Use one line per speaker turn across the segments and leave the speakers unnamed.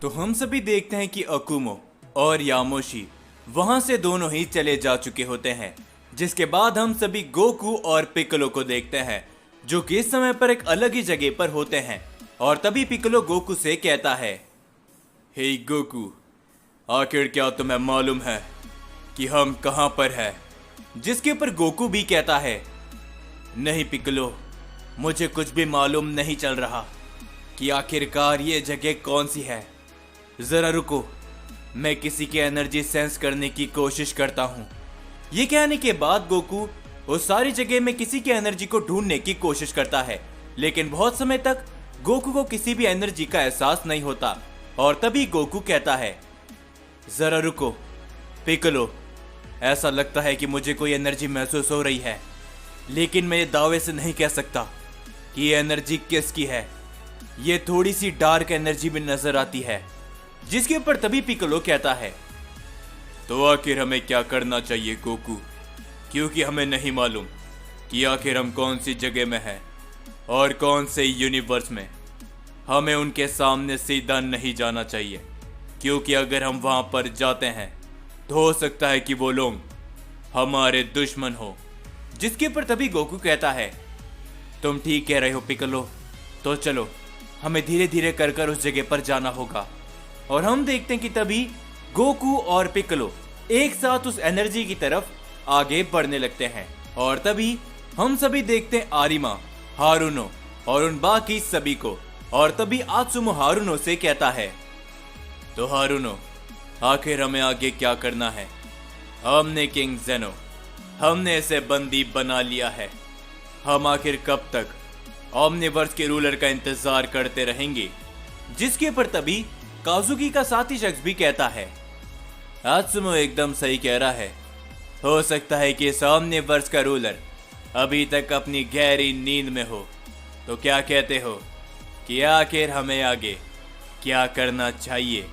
तो हम सभी देखते हैं कि अकुमो और यामोशी वहां से दोनों ही चले जा चुके होते हैं, जिसके बाद हम सभी गोकू और पिक्कोलो को देखते हैं जो कि इस समय पर एक अलग ही जगह पर होते हैं। और तभी पिक्कोलो गोकू से कहता है, हे गोकू, आखिर क्या तुम्हें मालूम है कि हम कहां पर हैं? जिसके पर गोकू भी कहता है, नहीं पिक्कोलो, मुझे कुछ भी मालूम नहीं चल रहा कि आखिरकार ये जगह कौन सी है। जरा रुको, मैं किसी की एनर्जी सेंस करने की कोशिश करता हूँ। ये कहने के बाद गोकू उस सारी जगह में किसी की एनर्जी को ढूंढने की कोशिश करता है, लेकिन बहुत समय तक गोकू को किसी भी एनर्जी का एहसास नहीं होता। और तभी गोकू कहता है, जरा रुको पिक्कोलो, ऐसा लगता है कि मुझे कोई एनर्जी महसूस हो रही है, लेकिन मैं ये दावे से नहीं कह सकता कि ये एनर्जी किसकी है। ये थोड़ी सी डार्क एनर्जी भी नजर आती है। जिसके ऊपर तभी पिक्कोलो कहता है, तो आखिर हमें क्या करना चाहिए गोकू, क्योंकि हमें नहीं मालूम कि आखिर हम कौन सी जगह में हैं और कौन से यूनिवर्स में। हमें उनके सामने सीधा नहीं जाना चाहिए, क्योंकि अगर हम वहां पर जाते हैं तो हो सकता है कि वो लोग हमारे दुश्मन हो। जिसके ऊपर तभी गोकू कहता है, तुम ठीक कह रहे हो पिक्कोलो, तो चलो हमें धीरे धीरे कर कर उस जगह पर जाना होगा। और हम देखते हैं कि तभी गोकू और पिक्कोलो एक साथ उस एनर्जी की तरफ आगे बढ़ने लगते हैं। और तभी हम सभी देखते हैं आरिमा, हारुनो और उन बाकी सभी को। और तभी आत्सुमो हारुनो से कहता है, तो हारुनो, आखिर हमें आगे क्या करना है? हमने किंग जेनो, हमने इसे बंदी बना लिया है। हम आखिर कब तक ओमनिवर्स के रूलर का इंतजार करते रहेंगे? जिसके पर तभी काजुकी का साथी शख्स भी कहता है, आत्सुमो एकदम सही कह रहा है। हो सकता है कि इस ओमनिवर्स का रूलर अभी तक अपनी गहरी नींद में हो। तो क्या कहते हो कि आखिर हमें आगे क्या करना चाहिए?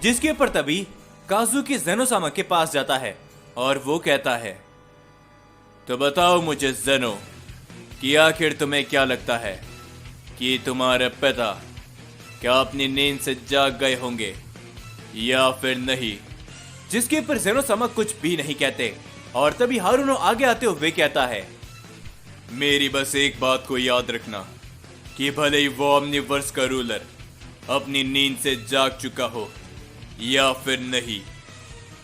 जिसके पर तभी काजुकी जेनो-सामा के पास जाता है और वो कहता है, तो बताओ मुझे जेनो, कि आखिर तुम्हें क्या लगता है कि तुम्हारे पिता क्या अपनी नींद से जाग गए होंगे या फिर नहीं? जिसके पर जेनो-सामा कुछ भी नहीं कहते। और तभी हारुनो आगे आते हुए कहता है, मेरी बस एक बात को याद रखना कि भले ही वो ओमनिवर्स का रूलर अपनी नींद से जाग चुका हो या फिर नहीं,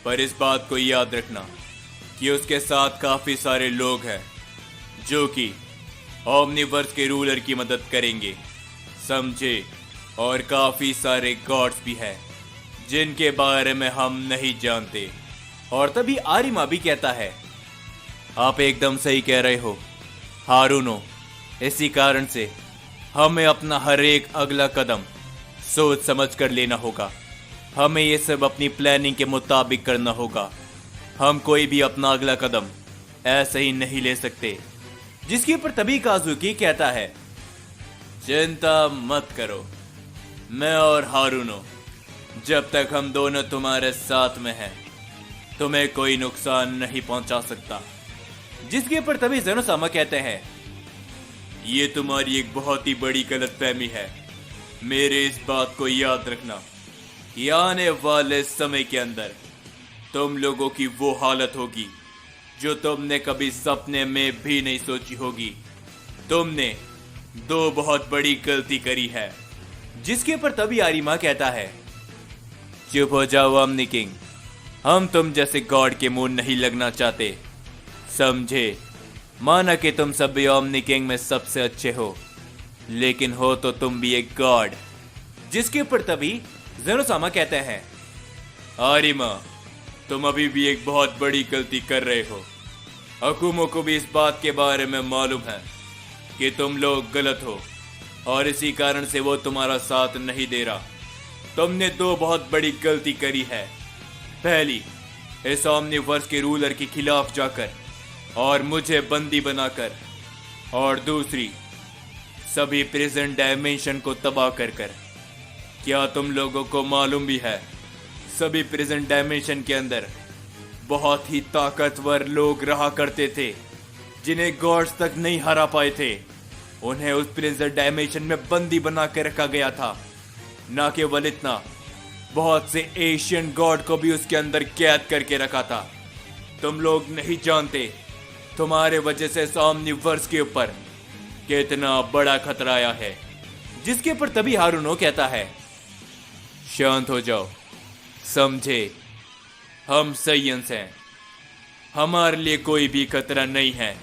पर इस बात को याद रखना कि उसके साथ काफी सारे लोग हैं जो कि ओमनिवर्स के रूलर की मदद करेंगे, समझे? और काफी सारे गॉड्स भी हैं जिनके बारे में हम नहीं जानते। और तभी आरिमा भी कहता है, आप एकदम सही कह रहे हो हारुनो, इसी कारण से हमें अपना हर एक अगला कदम सोच समझ कर लेना होगा। हमें ये सब अपनी प्लानिंग के मुताबिक करना होगा। हम कोई भी अपना अगला कदम ऐसे ही नहीं ले सकते। जिसके ऊपर तभी काजुकी कहता है, चिंता मत करो, मैं और हारुनो जब तक हम दोनों तुम्हारे साथ में हैं तुम्हें कोई नुकसान नहीं पहुंचा सकता। जिसके ऊपर तभी जेनो-सामा कहते हैं, ये तुम्हारी एक बहुत ही बड़ी गलतफहमी है। मेरे इस बात को याद रखना कि आने वाले समय के अंदर तुम लोगों की वो हालत होगी जो तुमने कभी सपने में भी नहीं सोची होगी। तुमने दो बहुत बड़ी गलती करी है। जिसके ऊपर तभी आरिमा कहता है, चुप हो जाओ ओमनी किंग, हम तुम जैसे गॉड के मुंह नहीं लगना चाहते, समझे? माना कि तुम सब भी ओमनी किंग में सबसे अच्छे हो, लेकिन हो तो तुम भी एक गॉड। जिसके ऊपर तभी जेनो-सामा कहते हैं, आरिमा, तुम अभी भी एक बहुत बड़ी गलती कर रहे हो। अकुमो को भी इस बात के बारे में मालूम है कि तुम लोग गलत हो और इसी कारण से वो तुम्हारा साथ नहीं दे रहा। तुमने दो बहुत बड़ी गलती करी है। पहली, इस ओमनिवर्स के रूलर के खिलाफ जाकर और मुझे बंदी बनाकर, और दूसरी, सभी प्रेजेंट डायमेंशन को तबाह कर कर। क्या तुम लोगों को मालूम भी है, सभी प्रेजेंट डायमेंशन के अंदर बहुत ही ताकतवर लोग रहा करते थे जिन्हें गॉड्स तक नहीं हरा पाए थे। उन्हें उस प्रेजेंट डायमेंशन में बंदी बना के रखा गया था। न केवल इतना, बहुत से एशियन गॉड को भी उसके अंदर कैद करके रखा था। तुम लोग नहीं जानते तुम्हारे वजह से इस ओमनिवर्स के ऊपर कितना बड़ा खतरा आया है। जिसके ऊपर तभी हारुनो कहता है, शांत हो जाओ, समझे, हम सैयंस हैं, हमारे लिए कोई भी खतरा नहीं है,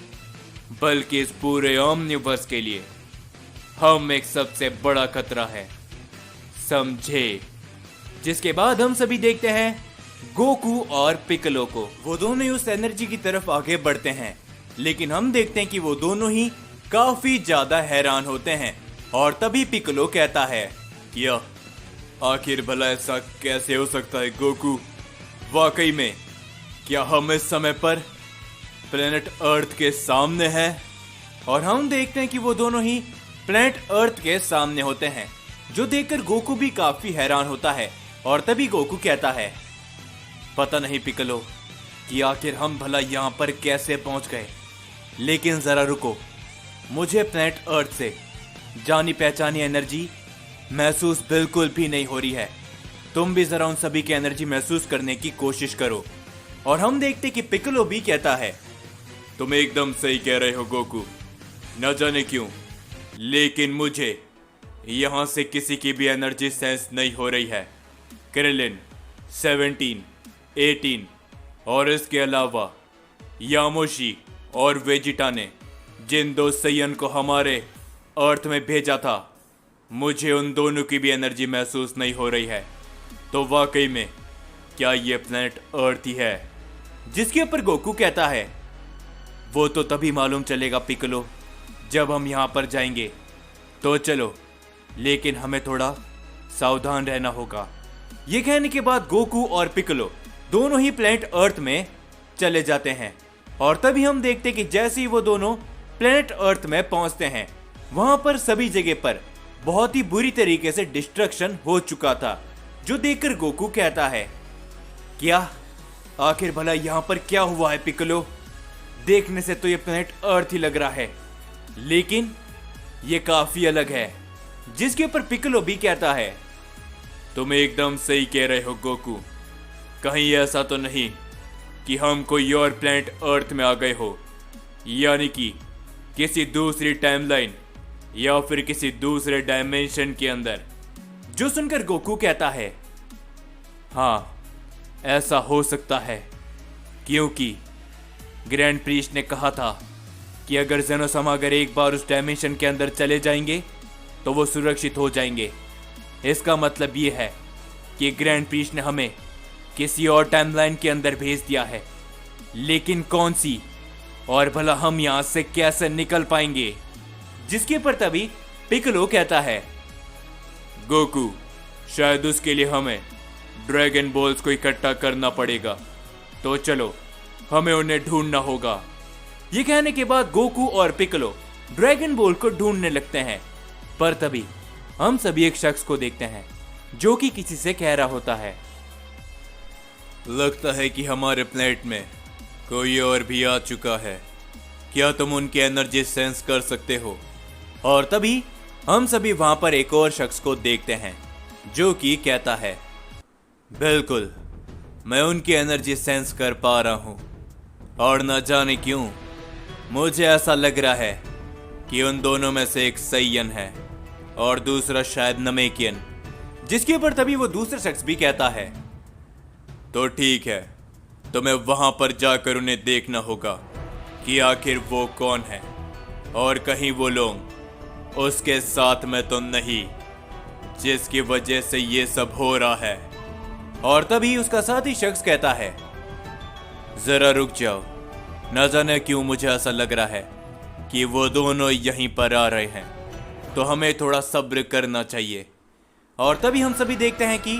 बल्कि इस पूरे ओमनिवर्स के लिए हम एक सबसे बड़ा खतरा है, समझे। जिसके बाद हम सभी देखते हैं गोकू और पिकलो को। वो दोनों ही उस एनर्जी की तरफ आगे बढ़ते हैं, लेकिन हम देखते हैं कि वो दोनों ही काफी ज्यादा हैरान होते हैं। और तभी पिकलो कहता है, क्या आखिर भला ऐसा कैसे हो सकता है गोकू? वाकई में क्या हम इस समय पर प्लेनेट अर्थ के सामने हैं? और हम देखते हैं कि वो दोनों ही प्लेनेट अर्थ के सामने होते हैं, जो देखकर गोकू भी काफी हैरान होता है। और तभी गोकू कहता है, पता नहीं पिकलो कि आखिर हम भला यहाँ पर कैसे पहुंच गए, लेकिन जरा रुको, मुझे प्लेनेट अर्थ से जानी पहचानी एनर्जी महसूस बिल्कुल भी नहीं हो रही है। तुम भी जरा उन सभी की एनर्जी महसूस करने की कोशिश करो। और हम देखते कि पिकलो भी कहता है, तुम एकदम सही कह रहे हो गोकू, न जाने क्यों, लेकिन मुझे यहां से किसी की भी एनर्जी सेंस नहीं हो रही है। क्रिलिन, 17, 18 और इसके अलावा यामोशी और वेजिटा ने जिन दो सैयन को हमारे अर्थ में भेजा था, मुझे उन दोनों की भी एनर्जी महसूस नहीं हो रही है। तो वाकई में क्या ये प्लेनेट अर्थ ही है? जिसके ऊपर गोकू कहता है, वो तो तभी मालूम चलेगा पिकलो जब हम यहाँ पर जाएंगे। तो चलो, लेकिन हमें थोड़ा सावधान रहना होगा। ये कहने के बाद गोकू और पिकलो दोनों ही प्लेनेट अर्थ में चले जाते हैं। और तभी हम देखते कि जैसे ही वो दोनों प्लेनेट अर्थ में पहुंचते हैं, वहां पर सभी जगह पर बहुत ही बुरी तरीके से डिस्ट्रक्शन हो चुका था, जो देखकर गोकू कहता है, क्या आखिर भला यहां पर क्या हुआ है पिकलो? देखने से तो ये प्लेनेट अर्थ ही लग रहा है, लेकिन ये काफी अलग है। जिसके ऊपर पिकलो भी कहता है, तुम एकदम सही कह रहे हो गोकू, कहीं ऐसा तो नहीं कि हम कोई और प्लेनेट अर्थ में आ गए हो, यानी कि किसी दूसरी टाइमलाइन या फिर किसी दूसरे डायमेंशन के अंदर। जो सुनकर गोकू कहता है, हाँ ऐसा हो सकता है, क्योंकि ग्रैंड प्रीस्ट ने कहा था कि अगर जेनोसम अगर एक बार उस डायमेंशन के अंदर चले जाएंगे तो वो सुरक्षित हो जाएंगे। इसका मतलब ये है कि ग्रैंड प्रीस्ट ने हमें किसी और टाइमलाइन के अंदर भेज दिया है, लेकिन कौन सी, और भला हम यहां से कैसे निकल पाएंगे? जिसके पर तभी पिकलो कहता है, गोकू शायद उसके लिए हमें ड्रैगन बॉल्स को इकट्ठा करना पड़ेगा, तो चलो हमें उन्हें ढूंढना होगा। ये कहने के बाद गोकू और पिकलो ड्रैगन बॉल को ढूंढने लगते हैं, पर तभी हम सभी एक शख्स को देखते हैं जो कि किसी से कह रहा होता है, लगता है कि हमारे प्लेनेट में कोई और भी आ चुका है, क्या तुम उनकी एनर्जी सेंस कर सकते हो? और तभी हम सभी वहां पर एक और शख्स को देखते हैं जो कि कहता है, बिल्कुल मैं उनकी एनर्जी सेंस कर पा रहा हूं, और न जाने क्यों मुझे ऐसा लग रहा है कि उन दोनों में से एक सैयन है और दूसरा शायद नमेकियन। जिसके ऊपर तभी वो दूसरा शख्स भी कहता है, तो ठीक है, तुम्हें वहां पर जाकर उन्हें देखना होगा कि आखिर वो कौन है, और कहीं वो लोग उसके साथ में तो नहीं जिसकी वजह से ये सब हो रहा है। और तभी उसका साथी शख्स कहता है, जरा रुक जाओ, न जाने क्यों मुझे ऐसा लग रहा है कि वो दोनों यहीं पर आ रहे हैं, तो हमें थोड़ा सब्र करना चाहिए। और तभी हम सभी देखते हैं कि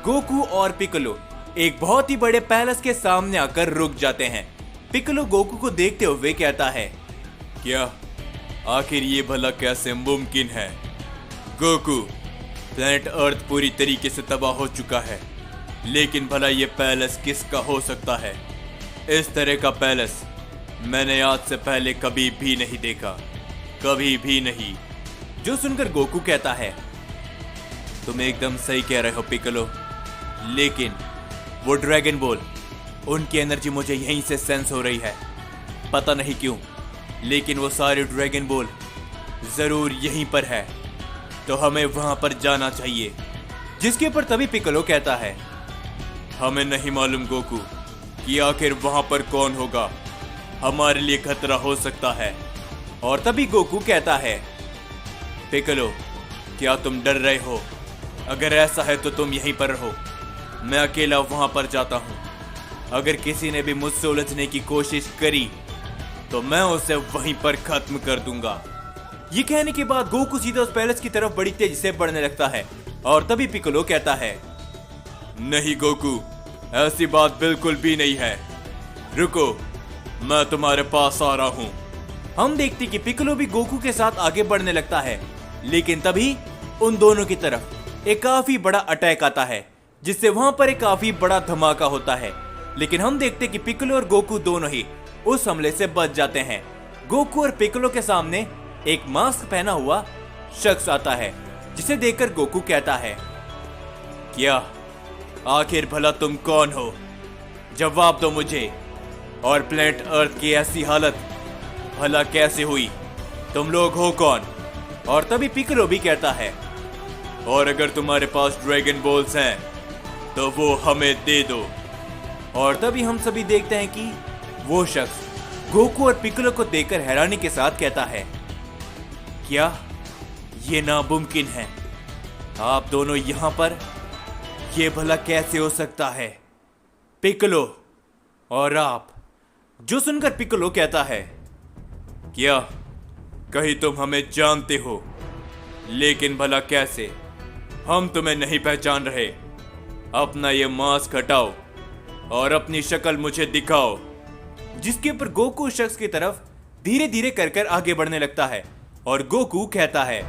गोकू और पिकलो एक बहुत ही बड़े पैलेस के सामने आकर रुक जाते हैं। पिकलो गोकू को देखते हुए कहता है, क्या आखिर ये भला कैसे मुमकिन है? गोकू, प्लेनेट अर्थ पूरी तरीके से तबाह हो चुका है, लेकिन भला ये पैलेस किसका हो सकता है? इस तरह का पैलेस मैंने आज से पहले कभी भी नहीं देखा, कभी भी नहीं। जो सुनकर गोकू कहता है, तुम एकदम सही कह रहे हो पिकलो, लेकिन वो ड्रैगन बॉल, उनकी एनर्जी मुझे यहीं से सेंस हो रही है। पता नहीं क्यों, लेकिन वो सारे ड्रैगन बॉल जरूर यहीं पर है, तो हमें वहां पर जाना चाहिए। जिसके ऊपर तभी पिक्कोलो कहता है, हमें नहीं मालूम गोकू कि आखिर वहां पर कौन होगा, हमारे लिए खतरा हो सकता है। और तभी गोकू कहता है, पिक्कोलो क्या तुम डर रहे हो? अगर ऐसा है तो तुम यहीं पर रहो, मैं अकेला वहां पर जाता हूं। अगर किसी ने भी मुझसे उलझने की कोशिश करी तो मैं उसे वहीं पर खत्म कर दूंगा। ये कहने के बाद गोकू सीधा उस पैलेस की तरफ बड़ी तेजी से बढ़ने लगता है। और तभी पिक्कोलो कहता है, नहीं गोकू, ऐसी बात बिल्कुल भी नहीं है, रुको, मैं तुम्हारे पास आ रहा हूं। हम देखते कि पिक्कोलो भी गोकू के साथ आगे बढ़ने लगता है, लेकिन तभी उन दोनों की तरफ एक काफी बड़ा अटैक आता है, जिससे वहां पर एक काफी बड़ा धमाका होता है। लेकिन हम देखते कि पिक्कोलो और गोकू दोनों ही उस हमले से बच जाते हैं। गोकू और पिक्कोलो के सामने एक मास्क पहना हुआ शख्स आता है, जिसे देखकर गोकू कहता है, क्या आखिर भला तुम कौन हो? जवाब दो मुझे। और प्लेनेट अर्थ की ऐसी हालत भला कैसे हुई? तुम लोग हो कौन? और तभी पिक्कोलो भी कहता है, और अगर तुम्हारे पास ड्रैगन बॉल्स हैं तो वो हमें दे दो। और तभी हम सभी देखते हैं कि वो शख्स गोकू और पिक्कोलो को देखकर हैरानी के साथ कहता है, क्या ये नामुमकिन है? आप दोनों यहां पर? ये भला कैसे हो सकता है? पिक्कोलो और आप? जो सुनकर पिक्कोलो कहता है, क्या कहीं तुम हमें जानते हो? लेकिन भला कैसे? हम तुम्हें नहीं पहचान रहे। अपना ये मास्क हटाओ और अपनी शक्ल मुझे दिखाओ। जिसके ऊपर गोकू उस शख्स की तरफ धीरे धीरे कर आगे बढ़ने लगता है। और गोकू कहता है,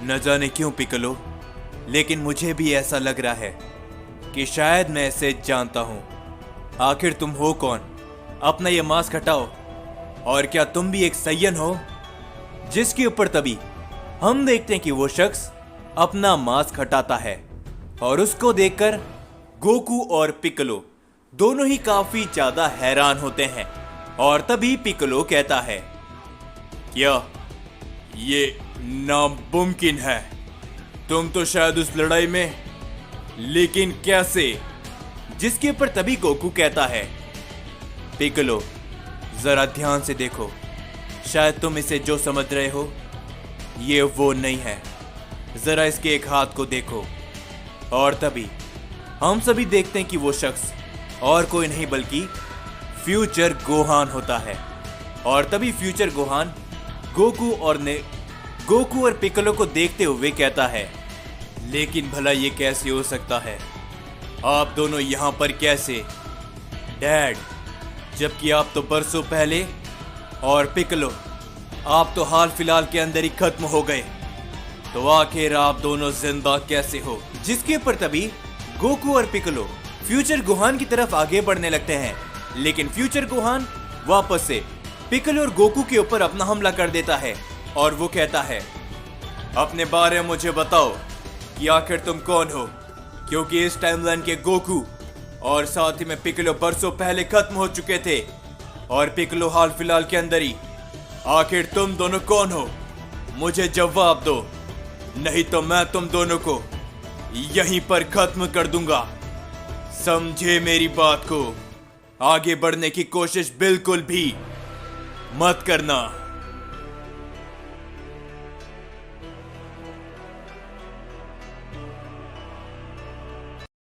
न जाने क्यों पिक्कोलो, लेकिन मुझे भी ऐसा लग रहा है कि शायद मैं इसे जानता हूं। आखिर तुम हो कौन? अपना ये मास्क हटाओ। और क्या तुम भी एक सैयन हो? जिसके ऊपर तभी हम देखते हैं कि वो शख्स अपना मास्क हटाता है, और उसको देखकर गोकू और पिक्कोलो दोनों ही काफी ज्यादा हैरान होते हैं। और तभी पिक्कोलो कहता है, क्या ये नामुमकिन है? तुम तो शायद उस लड़ाई में, लेकिन कैसे? जिसके ऊपर तभी गोकू कहता है, पिक्कोलो जरा ध्यान से देखो, शायद तुम इसे जो समझ रहे हो ये वो नहीं है, जरा इसके एक हाथ को देखो। और तभी हम सभी देखते हैं कि वो शख्स और कोई नहीं बल्कि फ्यूचर गोहान होता है। और तभी फ्यूचर गोहान गोकू और पिक्कोलो को देखते हुए कहता है, लेकिन भला ये कैसे हो सकता है? आप दोनों यहाँ पर कैसे? डैड, जबकि आप तो बरसों पहले, और पिक्कोलो आप तो हाल फिलहाल के अंदर ही खत्म हो गए, तो आखिर आप दोनों जिंदा कैसे हो? जिसके ऊपर तभी गोकू और पिक्कोलो फ्यूचर गोहान की तरफ आगे बढ़ने लगते हैं, लेकिन फ्यूचर गोहान वापस से पिक्कोलो और गोकू के ऊपर अपना हमला कर देता है। और वो कहता है, अपने बारे में मुझे बताओ कि आखिर तुम कौन हो, क्योंकि इस टाइमलाइन के गोकू और साथ ही में पिक्कोलो बरसों पहले खत्म हो चुके थे, और पिक्कोलो हाल फिलहाल के अंदर ही। आखिर तुम दोनों कौन हो? मुझे जवाब दो, नहीं तो मैं तुम दोनों को यहीं पर खत्म कर दूंगा। समझे मेरी बात को? आगे बढ़ने की कोशिश बिल्कुल भी मत करना।